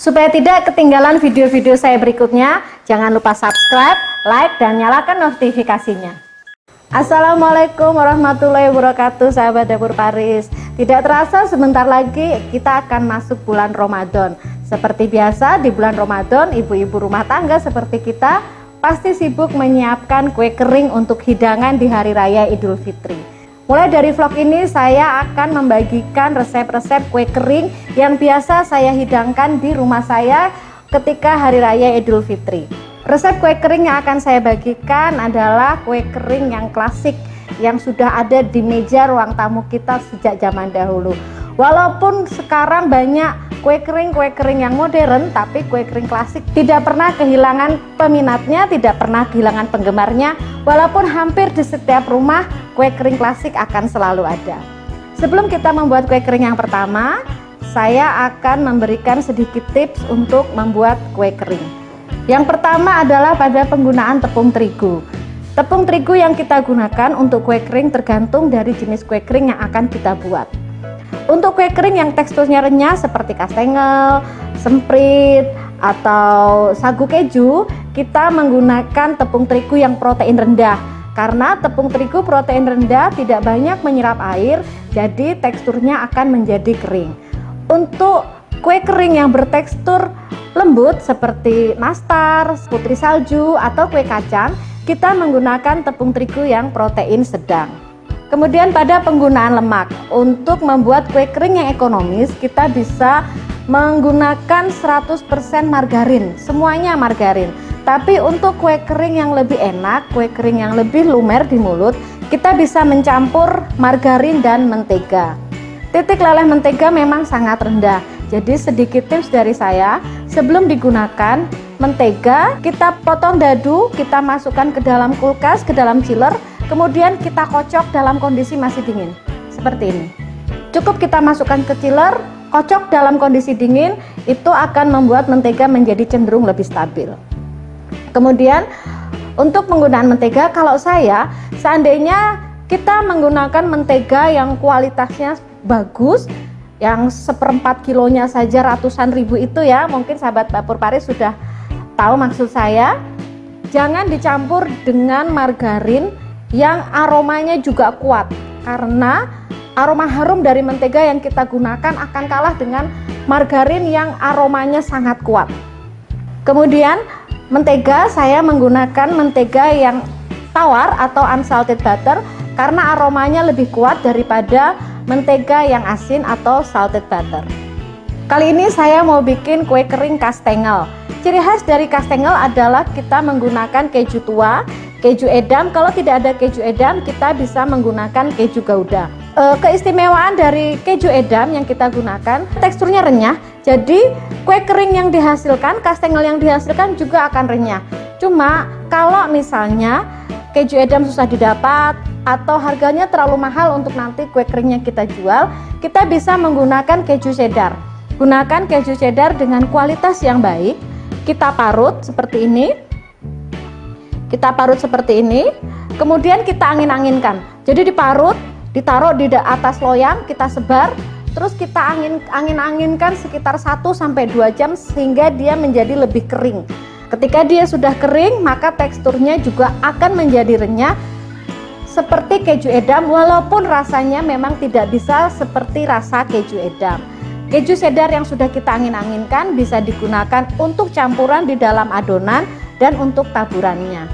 Supaya tidak ketinggalan video-video saya berikutnya, jangan lupa subscribe, like, dan nyalakan notifikasinya. Assalamualaikum warahmatullahi wabarakatuh, sahabat Dapur Paris. Tidak terasa sebentar lagi kita akan masuk bulan Ramadan. Seperti biasa di bulan Ramadan, ibu-ibu rumah tangga seperti kita pasti sibuk menyiapkan kue kering untuk hidangan di Hari Raya Idul Fitri. Mulai dari vlog ini saya akan membagikan resep-resep kue kering yang biasa saya hidangkan di rumah saya ketika Hari Raya Idul Fitri. Resep kue kering yang akan saya bagikan adalah kue kering yang klasik yang sudah ada di meja ruang tamu kita sejak zaman dahulu. Walaupun sekarang banyak kue kering yang modern, tapi kue kering klasik tidak pernah kehilangan peminatnya, tidak pernah kehilangan penggemarnya. Walaupun hampir di setiap rumah kue kering klasik akan selalu ada. Sebelum kita membuat kue kering yang pertama, saya akan memberikan sedikit tips untuk membuat kue kering. Yang pertama adalah pada penggunaan tepung terigu. Tepung terigu yang kita gunakan untuk kue kering tergantung dari jenis kue kering yang akan kita buat. Untuk kue kering yang teksturnya renyah seperti kastengel, semprit, atau sagu keju, kita menggunakan tepung terigu yang protein rendah. Karena tepung terigu protein rendah tidak banyak menyerap air, jadi teksturnya akan menjadi kering. Untuk kue kering yang bertekstur lembut seperti nastar, putri salju, atau kue kacang, kita menggunakan tepung terigu yang protein sedang. Kemudian pada penggunaan lemak, untuk membuat kue kering yang ekonomis kita bisa menggunakan 100% margarin, semuanya margarin. Tapi untuk kue kering yang lebih enak, kue kering yang lebih lumer di mulut, kita bisa mencampur margarin dan mentega. Titik leleh mentega memang sangat rendah, jadi sedikit tips dari saya, sebelum digunakan mentega kita potong dadu, kita masukkan ke dalam kulkas, ke dalam chiller, kemudian kita kocok dalam kondisi masih dingin seperti ini. Cukup kita masukkan ke chiller, kocok dalam kondisi dingin, itu akan membuat mentega menjadi cenderung lebih stabil. Kemudian untuk penggunaan mentega, kalau saya seandainya kita menggunakan mentega yang kualitasnya bagus, yang 1/4 kilonya saja ratusan ribu itu ya, mungkin sahabat Dapur Paris sudah tahu maksud saya. Jangan dicampur dengan margarin yang aromanya juga kuat, karena aroma harum dari mentega yang kita gunakan akan kalah dengan margarin yang aromanya sangat kuat. Kemudian mentega, saya menggunakan mentega yang tawar atau unsalted butter karena aromanya lebih kuat daripada mentega yang asin atau salted butter. Kali ini saya mau bikin kue kering kastengel. Ciri khas dari kastengel adalah kita menggunakan keju tua, keju edam. Kalau tidak ada keju edam, kita bisa menggunakan keju gouda. Keistimewaan dari keju edam yang kita gunakan, teksturnya renyah, jadi kue kering yang dihasilkan, kastengel yang dihasilkan juga akan renyah. Cuma kalau misalnya keju edam susah didapat atau harganya terlalu mahal untuk nanti kue keringnya kita jual, kita bisa menggunakan keju cheddar. Gunakan keju cheddar dengan kualitas yang baik, kita parut seperti ini. Kita parut seperti ini, kemudian kita angin-anginkan. Jadi diparut, ditaruh di atas loyang, kita sebar, terus kita angin-anginkan sekitar 1-2 jam sehingga dia menjadi lebih kering. Ketika dia sudah kering, maka teksturnya juga akan menjadi renyah seperti keju edam, walaupun rasanya memang tidak bisa seperti rasa keju edam. Keju cheddar yang sudah kita angin-anginkan bisa digunakan untuk campuran di dalam adonan dan untuk taburannya.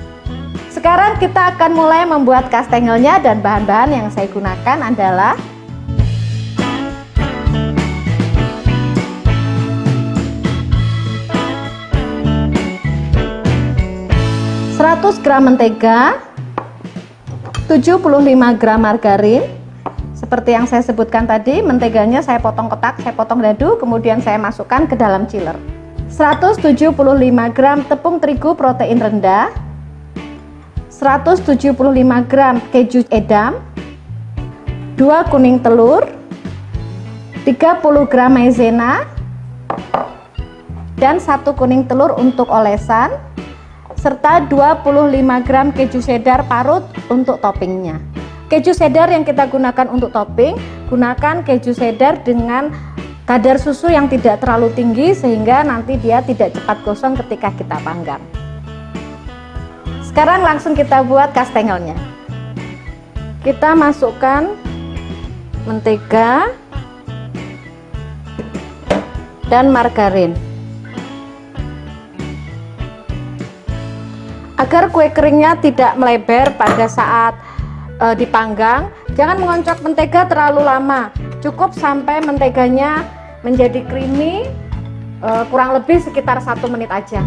Sekarang kita akan mulai membuat kastengelnya, dan bahan-bahan yang saya gunakan adalah 100 gram mentega, 75 gram margarin. Seperti yang saya sebutkan tadi, menteganya saya potong kotak, saya potong dadu, kemudian saya masukkan ke dalam chiller. 175 gram tepung terigu protein rendah, 175 gram keju edam, 2 kuning telur, 30 gram maizena, dan 1 kuning telur untuk olesan, serta 25 gram keju cheddar parut untuk toppingnya. Keju cheddar yang kita gunakan untuk topping, gunakan keju cheddar dengan kadar susu yang tidak terlalu tinggi sehingga nanti dia tidak cepat gosong ketika kita panggang. Sekarang langsung kita buat kastengelnya. Kita masukkan mentega dan margarin. Agar kue keringnya tidak melebar pada saat dipanggang, jangan mengoncok mentega terlalu lama. Cukup sampai menteganya menjadi creamy, kurang lebih sekitar 1 menit aja.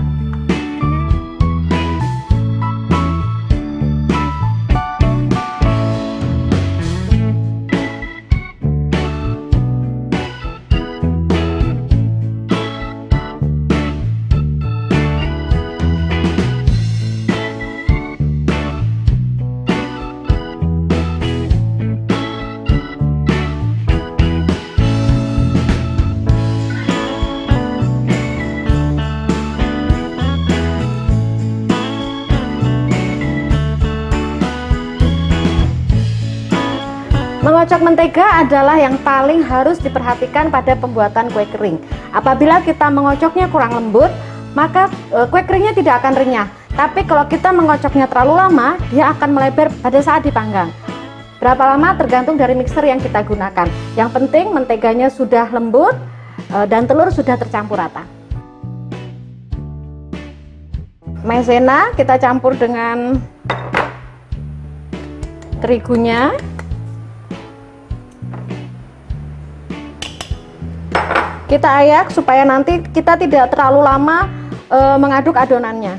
Mengocok mentega adalah yang paling harus diperhatikan pada pembuatan kue kering. Apabila kita mengocoknya kurang lembut, maka kue keringnya tidak akan renyah. Tapi kalau kita mengocoknya terlalu lama, dia akan melebar pada saat dipanggang. Berapa lama tergantung dari mixer yang kita gunakan. Yang penting menteganya sudah lembut dan telur sudah tercampur rata. Maizena kita campur dengan terigunya. Kita ayak supaya nanti kita tidak terlalu lama mengaduk adonannya.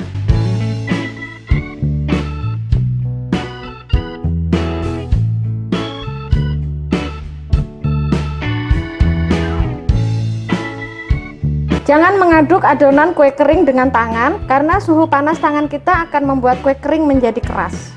Jangan mengaduk adonan kue kering dengan tangan karena suhu panas tangan kita akan membuat kue kering menjadi keras.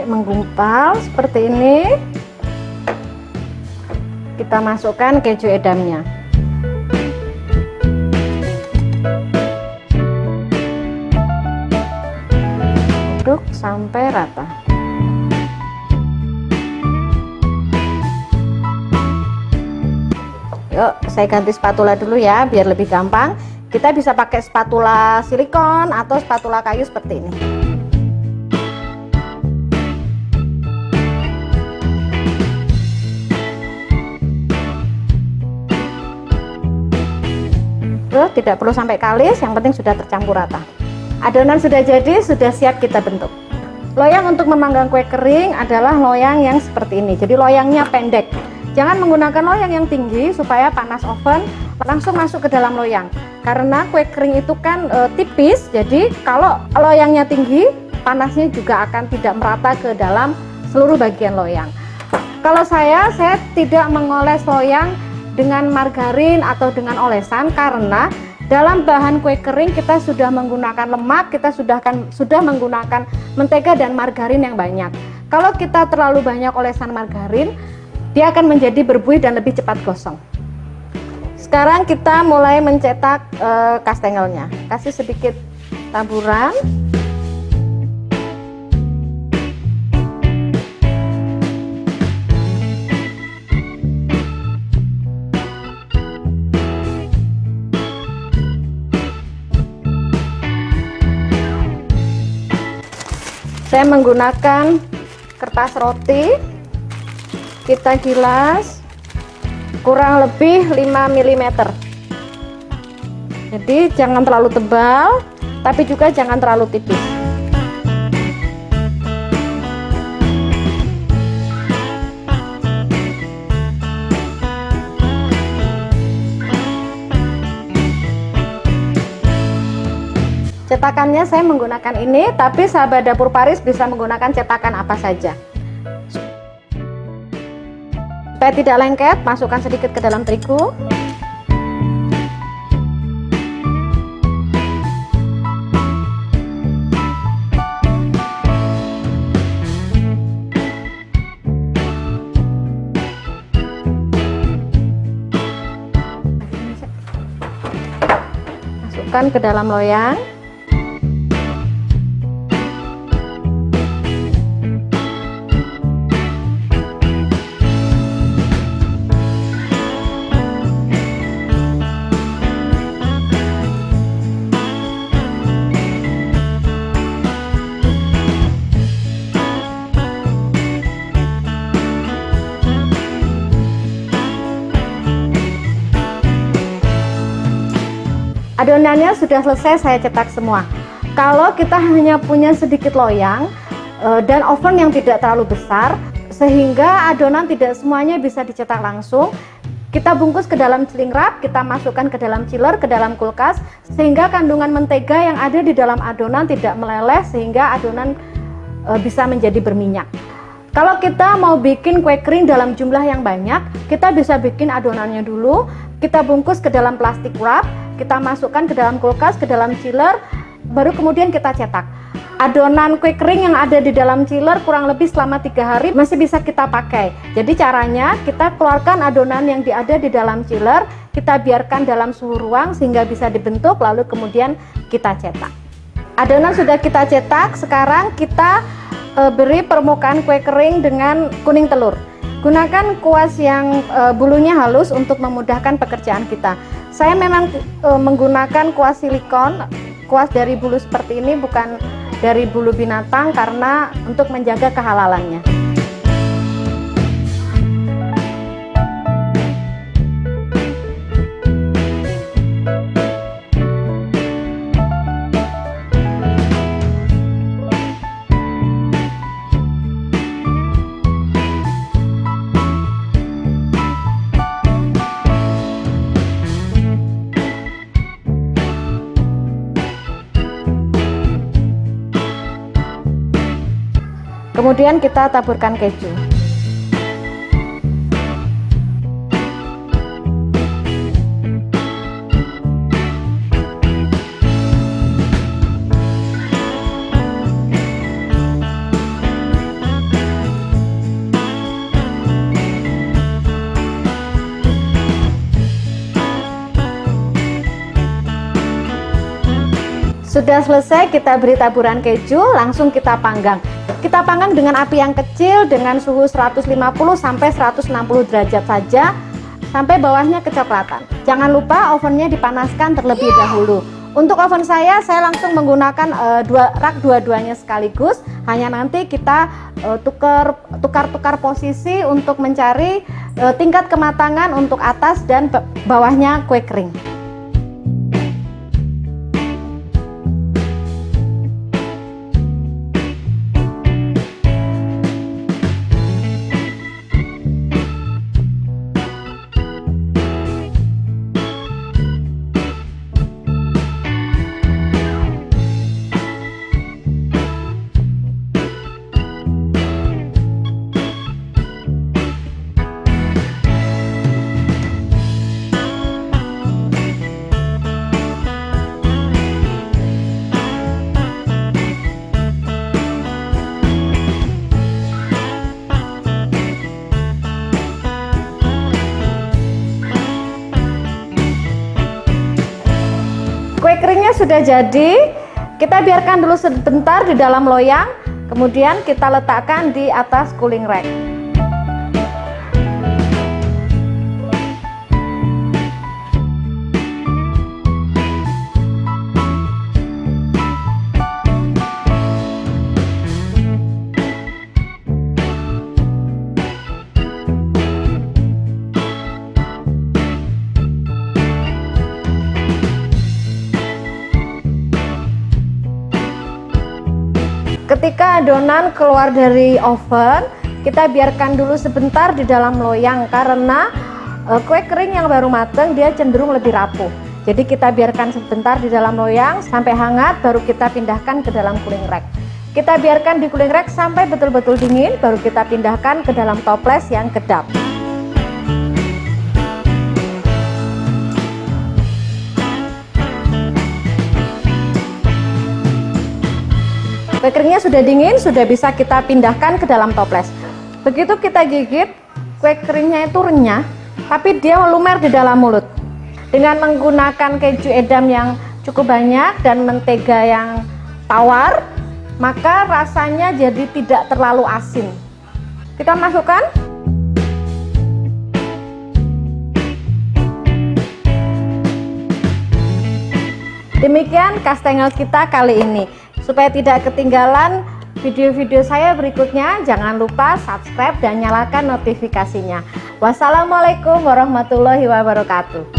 Menggumpal seperti ini, kita masukkan keju edamnya. Aduk sampai rata. Yuk, saya ganti spatula dulu ya biar lebih gampang. Kita bisa pakai spatula silikon atau spatula kayu seperti ini. Tidak perlu sampai kalis, yang penting sudah tercampur rata. Adonan sudah jadi, sudah siap kita bentuk. Loyang untuk memanggang kue kering adalah loyang yang seperti ini. Jadi loyangnya pendek. Jangan menggunakan loyang yang tinggi supaya panas oven langsung masuk ke dalam loyang. Karena kue kering itu kan tipis, jadi kalau loyangnya tinggi, panasnya juga akan tidak merata ke dalam seluruh bagian loyang. Kalau saya tidak mengoles loyang dengan margarin atau dengan olesan karena dalam bahan kue kering kita sudah menggunakan lemak, kita sudah menggunakan mentega dan margarin yang banyak. Kalau kita terlalu banyak olesan margarin, dia akan menjadi berbuih dan lebih cepat gosong. Sekarang kita mulai mencetak kastengelnya. Kasih sedikit taburan. Saya menggunakan kertas roti, kita gilas kurang lebih 5 mm. Jadi jangan terlalu tebal, tapi juga jangan terlalu tipis. Cetakannya saya menggunakan ini, tapi sahabat dapur Paris bisa menggunakan cetakan apa saja. Supaya tidak lengket, masukkan sedikit ke dalam terigu. masukkan ke dalam loyang. Adonannya sudah selesai saya cetak semua. Kalau kita hanya punya sedikit loyang dan oven yang tidak terlalu besar, sehingga adonan tidak semuanya bisa dicetak langsung, kita bungkus ke dalam cling wrap, kita masukkan ke dalam chiller, ke dalam kulkas, sehingga kandungan mentega yang ada di dalam adonan tidak meleleh, sehingga adonan bisa menjadi berminyak. Kalau kita mau bikin kue kering dalam jumlah yang banyak, kita bisa bikin adonannya dulu, kita bungkus ke dalam plastik wrap, kita masukkan ke dalam kulkas, ke dalam chiller, baru kemudian kita cetak. Adonan kue kering yang ada di dalam chiller kurang lebih selama 3 hari masih bisa kita pakai. Jadi caranya kita keluarkan adonan yang ada di dalam chiller, kita biarkan dalam suhu ruang sehingga bisa dibentuk, lalu kemudian kita cetak. Adonan sudah kita cetak, sekarang kita beri permukaan kue kering dengan kuning telur. Gunakan kuas yang bulunya halus untuk memudahkan pekerjaan kita. Saya memang menggunakan kuas silikon, kuas dari bulu seperti ini, bukan dari bulu binatang, karena untuk menjaga kehalalannya. Kemudian kita taburkan keju. Sudah selesai, kita beri taburan keju, langsung kita panggang. Kita panggang dengan api yang kecil dengan suhu 150 sampai 160 derajat saja sampai bawahnya kecoklatan. Jangan lupa ovennya dipanaskan terlebih dahulu. Untuk oven saya langsung menggunakan rak dua-duanya sekaligus. Hanya nanti kita tukar-tukar posisi untuk mencari tingkat kematangan untuk atas dan bawahnya kue kering. Kue keringnya sudah jadi, kita biarkan dulu sebentar di dalam loyang, kemudian kita letakkan di atas cooling rack. Ketika adonan keluar dari oven, kita biarkan dulu sebentar di dalam loyang karena kue kering yang baru matang dia cenderung lebih rapuh. Jadi kita biarkan sebentar di dalam loyang sampai hangat, baru kita pindahkan ke dalam cooling rack. Kita biarkan di cooling rack sampai betul-betul dingin, baru kita pindahkan ke dalam toples yang kedap. Kue keringnya sudah dingin, sudah bisa kita pindahkan ke dalam toples. Begitu kita gigit, kue keringnya itu renyah, tapi dia lumer di dalam mulut. Dengan menggunakan keju edam yang cukup banyak dan mentega yang tawar, maka rasanya jadi tidak terlalu asin. Kita masukkan. Demikian kastengel kita kali ini. Supaya tidak ketinggalan video-video saya berikutnya, jangan lupa subscribe dan nyalakan notifikasinya. Wassalamualaikum warahmatullahi wabarakatuh.